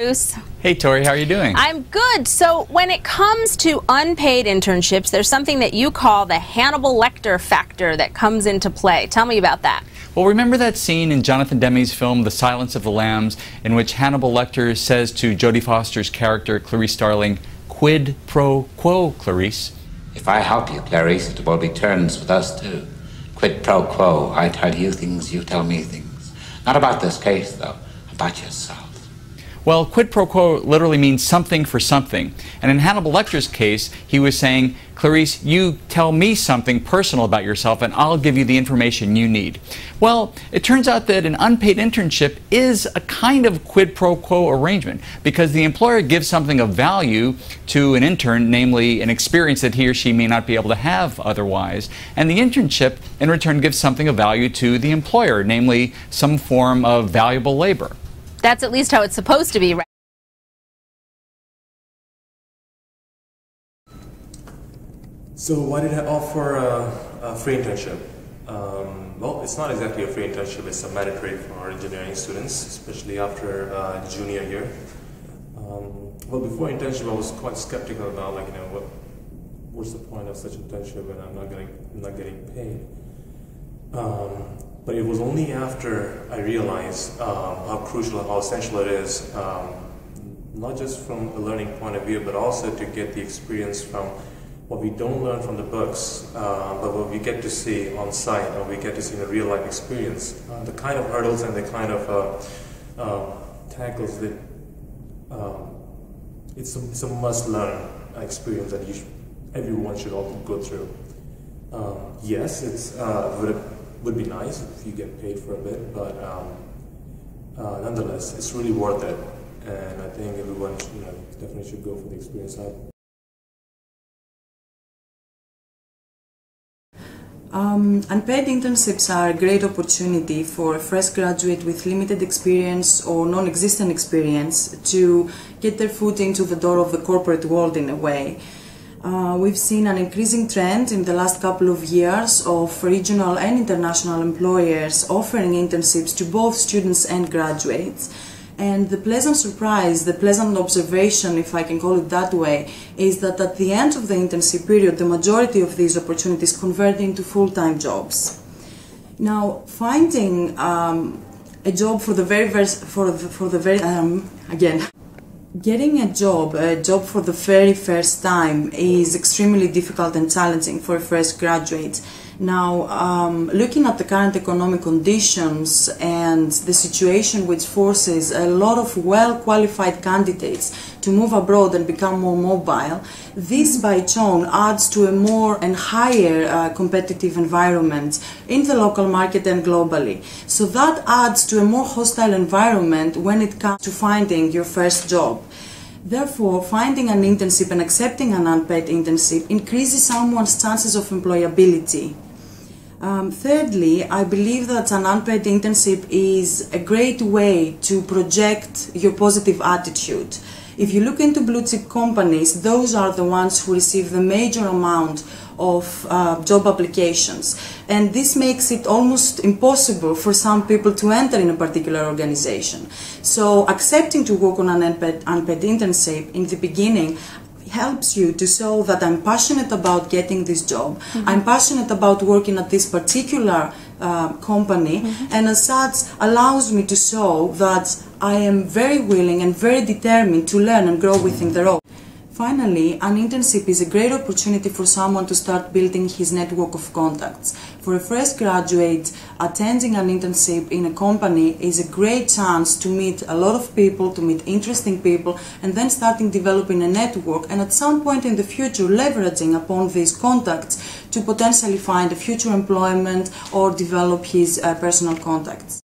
Bruce. Hey Tori, how are you doing? I'm good. So when it comes to unpaid internships, there's something that you call the Hannibal Lecter factor that comes into play. Tell me about that. Well, remember that scene in Jonathan Demme's film The Silence of the Lambs in which Hannibal Lecter says to Jodie Foster's character, Clarice Starling, "Quid pro quo, Clarice"? If I help you, Clarice, it will be turns with us too. Quid pro quo. I tell you things, you tell me things. Not about this case, though. About yourself. Well, quid pro quo literally means something for something. And in Hannibal Lecter's case, he was saying, Clarice, you tell me something personal about yourself and I'll give you the information you need. Well, it turns out that an unpaid internship is a kind of quid pro quo arrangement because the employer gives something of value to an intern, namely an experience that he or she may not be able to have otherwise. And the internship, in return, gives something of value to the employer, namely some form of valuable labor. That's at least how it's supposed to be, right? So why did I offer a free internship? Well, it's not exactly a free internship, it's a mandatory for our engineering students, especially after junior year. Well, before internship I was quite skeptical about, like, what's the point of such internship when I'm not getting paid? But it was only after I realized how crucial and how essential it is, not just from a learning point of view, but also to get the experience from what we don't learn from the books, but what we get to see on site, or we get to see in a real life experience. The kind of hurdles and the kind of tackles that it's a must-learn experience that everyone should all go through. Yes, it's would be nice if you get paid for a bit, but nonetheless, it's really worth it, and I think everyone definitely should go for the experience. Unpaid internships are a great opportunity for a fresh graduate with limited experience or non-existent experience to get their foot into the door of the corporate world in a way. We've seen an increasing trend in the last couple of years of regional and international employers offering internships to both students and graduates. And the pleasant surprise, the pleasant observation, if I can call it that way, is that at the end of the internship period, the majority of these opportunities convert into full-time jobs. Now, finding a job for the getting a job for the very first time is extremely difficult and challenging for a fresh graduate. Now, looking at the current economic conditions and the situation which forces a lot of well-qualified candidates to move abroad and become more mobile, this by its own adds to a more and higher competitive environment in the local market and globally. So that adds to a more hostile environment when it comes to finding your first job. Therefore, finding an internship and accepting an unpaid internship increases someone's chances of employability. Thirdly, I believe that an unpaid internship is a great way to project your positive attitude. If you look into blue chip companies, those are the ones who receive the major amount of job applications. And this makes it almost impossible for some people to enter in a particular organization. So accepting to work on an unpaid internship in the beginning helps you to show that I'm passionate about getting this job, I'm passionate about working at this particular company, and as such allows me to show that I am very willing and very determined to learn and grow within the role. Finally, an internship is a great opportunity for someone to start building his network of contacts. For a fresh graduate, attending an internship in a company is a great chance to meet a lot of people, to meet interesting people, and then starting developing a network, and at some point in the future leveraging upon these contacts to potentially find a future employment or develop his personal contacts.